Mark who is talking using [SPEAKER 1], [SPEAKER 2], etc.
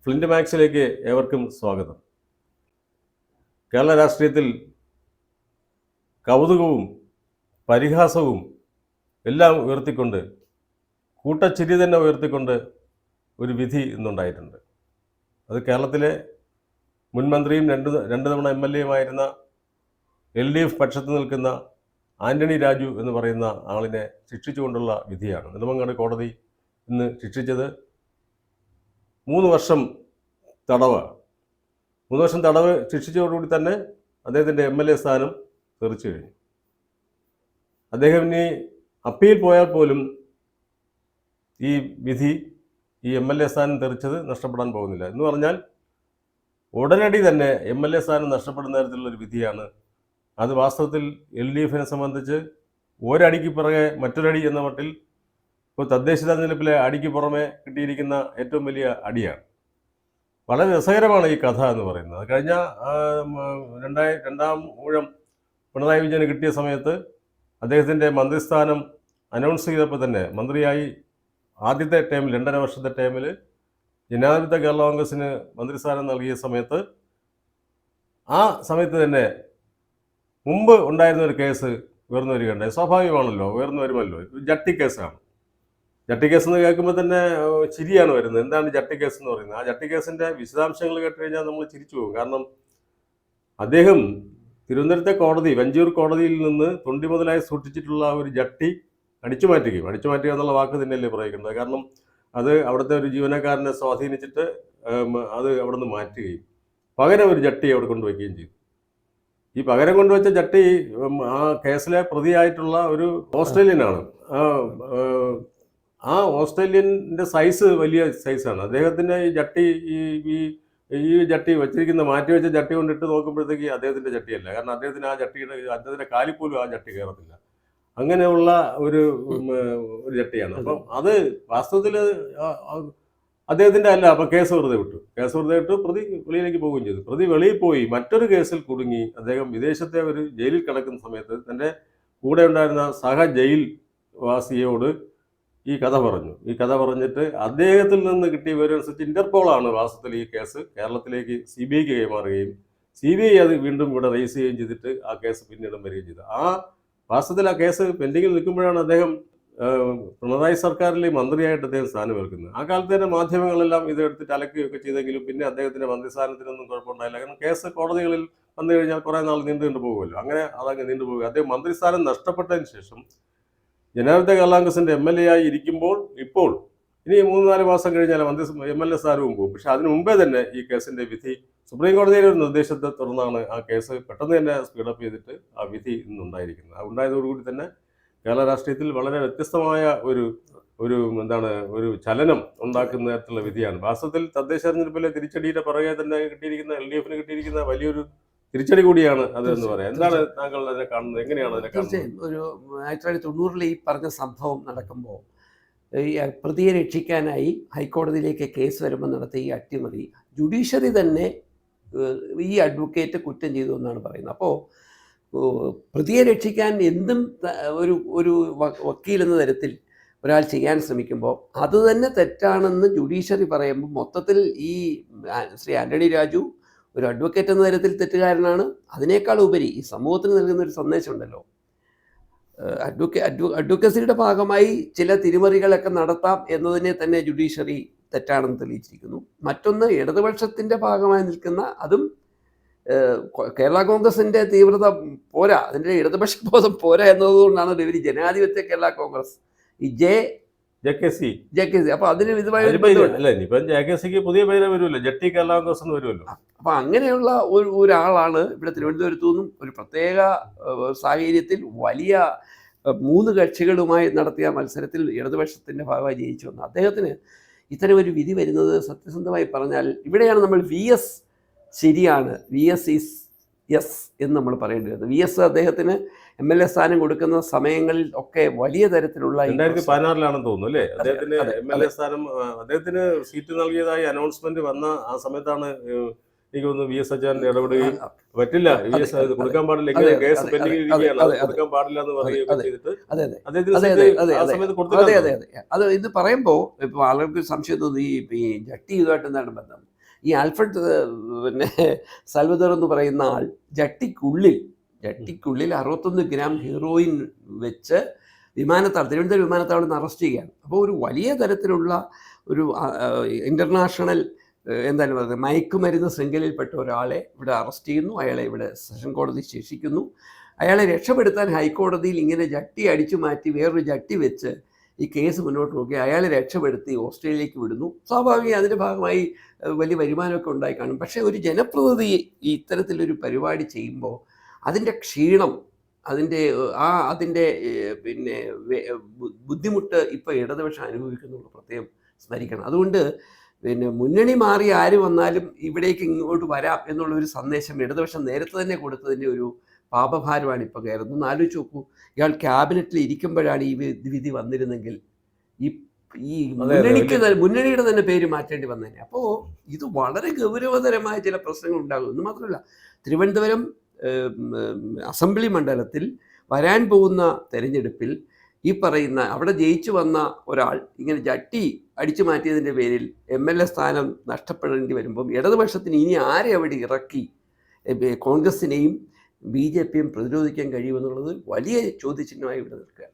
[SPEAKER 1] Flint മാക്സിലേക്ക് ഏവർക്കും സ്വാഗതം. കേരള രാഷ്ട്രീയത്തിൽ കൗതുകവും പരിഹാസവും എല്ലാം ഉയർത്തിക്കൊണ്ട്, കൂട്ടച്ചിരി തന്നെ ഉയർത്തിക്കൊണ്ട് ഒരു വിധി ഇന്നുണ്ടായിട്ടുണ്ട്. അത് കേരളത്തിലെ മുൻമന്ത്രിയും രണ്ട് തവണ MLA-യുമായിരുന്ന LDF പക്ഷത്ത് നിൽക്കുന്ന ആന്റണി രാജു എന്ന് പറയുന്ന ആളിനെ ശിക്ഷിച്ചുകൊണ്ടുള്ള വിധിയാണ്. നെടുമങ്ങാട് കോടതി ഇന്ന് ശിക്ഷിച്ചത് 3 വർഷം തടവ്. 3 വർഷം തടവ് ശിക്ഷിച്ചതോടുകൂടി തന്നെ അദ്ദേഹത്തിൻ്റെ MLA സ്ഥാനം തെറിച്ചു കഴിഞ്ഞു. അദ്ദേഹം ഇനി അപ്പീൽ പോയാൽ പോലും ഈ വിധി, ഈ MLA സ്ഥാനം തെറിച്ചത് നഷ്ടപ്പെടാൻ പോകുന്നില്ല. എന്ന് പറഞ്ഞാൽ ഉടനടി തന്നെ MLA സ്ഥാനം നഷ്ടപ്പെടുന്ന തരത്തിലുള്ളൊരു വിധിയാണ്. അത് വാസ്തവത്തിൽ LDF-നെ സംബന്ധിച്ച് ഒരടിക്ക് പിറകെ മറ്റൊരടി എന്ന മട്ടിൽ ഇപ്പോൾ തദ്ദേശ തെരഞ്ഞെടുപ്പിലെ അടിക്ക് പുറമെ കിട്ടിയിരിക്കുന്ന ഏറ്റവും വലിയ അടിയാണ്. വളരെ രസകരമാണ് ഈ കഥ എന്ന് പറയുന്നത്. കഴിഞ്ഞ രണ്ടാം ഊഴം പിണറായി വിജയന് കിട്ടിയ സമയത്ത് അദ്ദേഹത്തിൻ്റെ മന്ത്രിസ്ഥാനം അനൗൺസ് ചെയ്തപ്പോൾ തന്നെ, മന്ത്രിയായി ആദ്യത്തെ ടൈമിൽ 2.5 വർഷത്തെ ടൈമിൽ ജനാധിപത്യ കേരള കോൺഗ്രസിന് മന്ത്രിസ്ഥാനം നൽകിയ സമയത്ത്, ആ സമയത്ത് തന്നെ മുമ്പ് ഉണ്ടായിരുന്ന ഒരു കേസ് ഉയർന്നു വരികയുണ്ടായി. സ്വാഭാവികമാണല്ലോ, ഉയർന്നു വരുമല്ലോ. ജട്ടി കേസാണ്. ജട്ടി കേസ് എന്ന് കേൾക്കുമ്പോൾ തന്നെ ചിരിയാണ് വരുന്നത്. എന്താണ് ജട്ടി കേസ് എന്ന് പറയുന്നത്? ആ ജട്ടി കേസിൻ്റെ വിശദാംശങ്ങൾ കേട്ട് കഴിഞ്ഞാൽ നമ്മൾ ചിരിച്ചു പോകും. കാരണം അദ്ദേഹം തിരുവനന്തപുരത്തെ കോടതി, വഞ്ചിയൂർ കോടതിയിൽ നിന്ന് തൊണ്ടി മുതലായി സൂക്ഷിച്ചിട്ടുള്ള ഒരു ജട്ടി അടിച്ചു മാറ്റുക എന്നുള്ള വാക്ക് തന്നെയല്ലേ പറയുന്നത്. കാരണം അത് അവിടുത്തെ ഒരു ജീവനക്കാരനെ സ്വാധീനിച്ചിട്ട് അത് അവിടെ നിന്ന് മാറ്റുകയും പകരം ഒരു ജട്ടി അവിടെ കൊണ്ടുവയ്ക്കുകയും ചെയ്തു. ഈ പകരം കൊണ്ടുവച്ച ജട്ടി ആ കേസിലെ പ്രതിയായിട്ടുള്ള ഒരു ഓസ്ട്രേലിയനാണ്. ആ ഓസ്ട്രേലിയൻ്റെ സൈസ് വലിയ സൈസാണ്. അദ്ദേഹത്തിൻ്റെ ഈ ജട്ടി, ഈ ജട്ടി വെച്ചിരിക്കുന്ന മാറ്റിവെച്ച ജട്ടി കൊണ്ടിട്ട് നോക്കുമ്പോഴത്തേക്ക് അദ്ദേഹത്തിൻ്റെ ജട്ടിയല്ല. കാരണം അദ്ദേഹത്തിൻ്റെ കാലിൽ പോലും ആ ജട്ടി കയറത്തില്ല. അങ്ങനെയുള്ള ഒരു ജട്ടിയാണ്. അപ്പം അത് വാസ്തവത്തിൽ അദ്ദേഹത്തിൻ്റെ അല്ല. അപ്പം കേസ് വെറുതെ വിട്ടു. പ്രതി വെളിയിലേക്ക് പോവുകയും ചെയ്തു. പ്രതി വെളിയിൽ പോയി മറ്റൊരു കേസിൽ കുടുങ്ങി അദ്ദേഹം വിദേശത്തെ ഒരു ജയിലിൽ കിടക്കുന്ന സമയത്ത് തൻ്റെ കൂടെ ഉണ്ടായിരുന്ന സഹ ജയിൽ വാസിയോട് ഈ കഥ പറഞ്ഞിട്ട് അദ്ദേഹത്തിൽ നിന്ന് കിട്ടിയ വിവരമനുസരിച്ച് ഇന്റർപോളാണ് വാസ്തവത്തിൽ ഈ കേസ് കേരളത്തിലേക്ക് CBIക്ക് കൈമാറുകയും CBI അത് വീണ്ടും ഇവിടെ റേസ് ചെയ്യുകയും ചെയ്തിട്ട് ആ കേസ് പിന്നീടും വരികയും ചെയ്തു. വാസ്തവത്തിൽ ആ കേസ് പെൻഡിങ്ങിൽ നിൽക്കുമ്പോഴാണ് അദ്ദേഹം പിണറായി സർക്കാരിലെ മന്ത്രിയായിട്ട് അദ്ദേഹം സ്ഥാനമേൽക്കുന്നത്. ആ കാലത്ത് തന്നെ മാധ്യമങ്ങളെല്ലാം ഇതെടുത്തിട്ട് അലക്കുകയൊക്കെ ചെയ്തെങ്കിലും പിന്നെ അദ്ദേഹത്തിന്റെ മന്ത്രിസ്ഥാനത്തിനൊന്നും കുഴപ്പമുണ്ടായില്ല. കാരണം കേസ് കോടതികളിൽ വന്നു കഴിഞ്ഞാൽ കുറേ നാൾ നീണ്ടു പോകുമല്ലോ. അങ്ങനെ അതങ്ങ് നീണ്ടുപോകുക. അദ്ദേഹം മന്ത്രിസ്ഥാനം നഷ്ടപ്പെട്ടതിന് ശേഷം ജനാധിപത്യ കേരള കോൺഗ്രസിന്റെ MLA ആയി ഇരിക്കുമ്പോൾ ഇപ്പോൾ ഇനി 3-4 മാസം കഴിഞ്ഞാൽ MLA സ്ഥാനവും പോകും. പക്ഷെ അതിനു മുമ്പേ തന്നെ ഈ കേസിന്റെ വിധി സുപ്രീം കോടതിയുടെ ഒരു നിർദ്ദേശത്തെ തുടർന്നാണ് ആ കേസ് പെട്ടെന്ന് തന്നെ സ്പീഡപ്പ് ചെയ്തിട്ട് ആ വിധി ഇന്നുണ്ടായിരിക്കുന്നത്. അത് ഉണ്ടായതോടുകൂടി തന്നെ കേരള രാഷ്ട്രീയത്തിൽ വളരെ വ്യത്യസ്തമായ ഒരു ചലനം ഉണ്ടാക്കുന്ന തരത്തിലുള്ള വിധിയാണ്. വാസ്തവത്തിൽ തദ്ദേശ തെരഞ്ഞെടുപ്പിലെ തിരിച്ചടിയുടെ പുറകെ തന്നെ LDF-ന് കിട്ടിയിരിക്കുന്ന വലിയൊരു തിരിച്ചടി കൂടിയാണ് അത് എന്ന് പറയാം. എന്താണ് താങ്കൾ അതിനെ കാണുന്നത്? എങ്ങനെയാണ് അതിനെ കാണുന്നത്?
[SPEAKER 2] ഒരു 1990 ഈ പറഞ്ഞ സംഭവം നടക്കുമ്പോൾ ഈ പ്രതിയെ രക്ഷിക്കാനായി ഹൈക്കോടതിയിലേക്ക് കേസ് വരുമ്പോൾ നടത്തിയ ഈ അട്ടിമറി ജുഡീഷ്യറി തന്നെ ഈ അഡ്വക്കേറ്റ് കുറ്റം ചെയ്തു എന്നാണ് പറയുന്നത്. അപ്പോൾ പ്രതിയെ രക്ഷിക്കാൻ എന്തും ഒരു വക്കീലെന്ന തരത്തിൽ ഒരാൾ ചെയ്യാൻ ശ്രമിക്കുമ്പോൾ അത് തന്നെ തെറ്റാണെന്ന് ജുഡീഷ്യറി പറയുമ്പോൾ മൊത്തത്തിൽ ഈ ശ്രീ ആന്റണി രാജു ഒരു അഡ്വക്കേറ്റ് എന്ന തരത്തിൽ തെറ്റുകാരനാണ്. അതിനേക്കാൾ ഉപരി ഈ സമൂഹത്തിന് നൽകുന്ന ഒരു സന്ദേശമുണ്ടല്ലോ, അഡ്വക്കസിയുടെ ഭാഗമായി ചില തിരിമറികളൊക്കെ നടത്താം എന്നതിനെ തന്നെ ജുഡീഷ്യറി തെറ്റാണെന്ന് തെളിയിച്ചിരിക്കുന്നു. മറ്റൊന്ന്, ഇടതുപക്ഷത്തിൻ്റെ ഭാഗമായി നിൽക്കുന്ന, അതും കേരള കോൺഗ്രസിൻ്റെ തീവ്രത പോരാ, അതിൻ്റെ ഇടതുപക്ഷ ബോധം പോരാ എന്നതുകൊണ്ടാണ് ഇവർ ജനാധിപത്യ കേരള കോൺഗ്രസ് ഈ JKC അപ്പൊ അതിന് ഇതുമായി
[SPEAKER 1] പുതിയ പേര് വരുമല്ലോ, ജട്ടി കേരള കോൺഗ്രസ് എന്ന് വരുമല്ലോ.
[SPEAKER 2] അപ്പൊ അങ്ങനെയുള്ള ഒരാളാണ് ഇവിടെ തിരുവനന്തപുരത്തു നിന്നും ഒരു പ്രത്യേക സാഹചര്യത്തിൽ വലിയ 3 കക്ഷികളുമായി നടത്തിയ മത്സരത്തിൽ ഇടതുപക്ഷത്തിന്റെ ഭാഗമായി ജയിച്ചു വന്നത്. അദ്ദേഹത്തിന് ഇത്തരം ഒരു വിധി വരുന്നത് സത്യസന്ധമായി പറഞ്ഞാൽ ഇവിടെയാണ് നമ്മൾ VS ശരിയാണ്, VS ഈസ് യെസ് എന്ന് നമ്മൾ പറയേണ്ടത്. VS അദ്ദേഹത്തിന് MLA സ്ഥാനം കൊടുക്കുന്ന സമയങ്ങളിൽ ഒക്കെ വലിയ തരത്തിലുള്ള
[SPEAKER 1] 2016 തോന്നുന്നു അല്ലേ അദ്ദേഹത്തിന് MLA സ്ഥാനം, അദ്ദേഹത്തിന് സീറ്റ് നൽകിയതായി അനൗൺസ്മെന്റ് വന്ന ആ സമയത്താണ് എനിക്ക് തോന്നുന്നു VS അച്ഛൻ ഇടപെടുകയും പറ്റില്ല, VS കൊടുക്കാൻ പാടില്ല, കേസ് പെൻഡിംഗ് ഇരിക്കുകയാണ്, കൊടുക്കാൻ പാടില്ല എന്ന് പറയുകയൊക്കെ ചെയ്തിട്ട്
[SPEAKER 2] അത് ഇത് പറയുമ്പോൾ ഇപ്പൊ ആളുകൾക്ക് സംശയം തോന്നി ഈ ജട്ടി ഇതുമായിട്ട് എന്താണ് ബന്ധം. ഈ ആൽഫ്രഡ് പിന്നെ സാൽവദോർ എന്ന് പറയുന്ന ആൾ ജട്ടിക്കുള്ളിൽ 61 ഗ്രാം ഹീറോയിൻ വെച്ച് തിരുവനന്തപുരം വിമാനത്താവളത്തിൽ നിന്ന് അറസ്റ്റ് ചെയ്യുകയാണ്. അപ്പോൾ ഒരു വലിയ തരത്തിലുള്ള ഒരു ഇൻ്റർനാഷണൽ എന്തായാലും പറയുന്നത് മയക്കുമരുന്ന് ശൃംഖലയിൽപ്പെട്ട ഒരാളെ ഇവിടെ അറസ്റ്റ് ചെയ്യുന്നു. അയാളെ ഇവിടെ സെഷൻ കോടതി ശിക്ഷിക്കുന്നു. അയാളെ രക്ഷപ്പെടുത്താൻ ഹൈക്കോടതിയിൽ ഇങ്ങനെ ജട്ടി അടിച്ചു മാറ്റി വേറൊരു ജട്ടി വെച്ച് ഈ കേസ് മുന്നോട്ട് നോക്കി അയാളെ രക്ഷപ്പെടുത്തി ഓസ്ട്രേലിയയിലേക്ക് വിടുന്നു. സ്വാഭാവികം അതിൻ്റെ ഭാഗമായി വലിയ വരുമാനമൊക്കെ ഉണ്ടായി കാണും. പക്ഷേ ഒരു ജനപ്രതിനിധി ഈ ഇത്തരത്തിലൊരു പരിപാടി ചെയ്യുമ്പോൾ അതിൻ്റെ ക്ഷീണം, അതിൻ്റെ പിന്നെ ബുദ്ധിമുട്ട് ഇപ്പോൾ ഇടതുപക്ഷം അനുഭവിക്കുന്നുള്ള പ്രത്യേകം സ്മരിക്കണം. അതുകൊണ്ട് പിന്നെ മുന്നണി മാറി ആര് വന്നാലും ഇവിടേക്ക് ഇങ്ങോട്ട് വരാം എന്നുള്ളൊരു സന്ദേശം ഇടതുപക്ഷം നേരത്തെ തന്നെ കൊടുത്തതിൻ്റെ ഒരു പാപഭാരമാണ് ഇപ്പോൾ കയറുന്നത്. ഒന്ന് ആലോചിച്ച് നോക്കൂ, ഇയാൾ ക്യാബിനറ്റിൽ ഇരിക്കുമ്പോഴാണ് ഈ വിധി വന്നിരുന്നെങ്കിൽ ഈ മുന്നണിയുടെ തന്നെ പേര് മാറ്റേണ്ടി വന്നേനെ. അപ്പോൾ ഇത് വളരെ ഗൗരവതരമായ ചില പ്രശ്നങ്ങൾ ഉണ്ടാകും. എന്ന് മാത്രമല്ല, തിരുവനന്തപുരം അസംബ്ലി മണ്ഡലത്തിൽ വരാൻ പോകുന്ന തെരഞ്ഞെടുപ്പിൽ ഈ പറയുന്ന അവിടെ ജയിച്ചു വന്ന ഒരാൾ ഇങ്ങനെ ജട്ടി അടിച്ചു മാറ്റിയതിൻ്റെ പേരിൽ MLA സ്ഥാനം നഷ്ടപ്പെടേണ്ടി വരുമ്പം ഇടതുപക്ഷത്തിന് ഇനി ആരെ അവിടെ ഇറക്കി കോൺഗ്രസിനെയും BJPയും പ്രതിരോധിക്കാൻ കഴിയുമെന്നുള്ളത് വലിയ ചോദ്യചിഹ്നമായി ഇവിടെ നിൽക്കുക.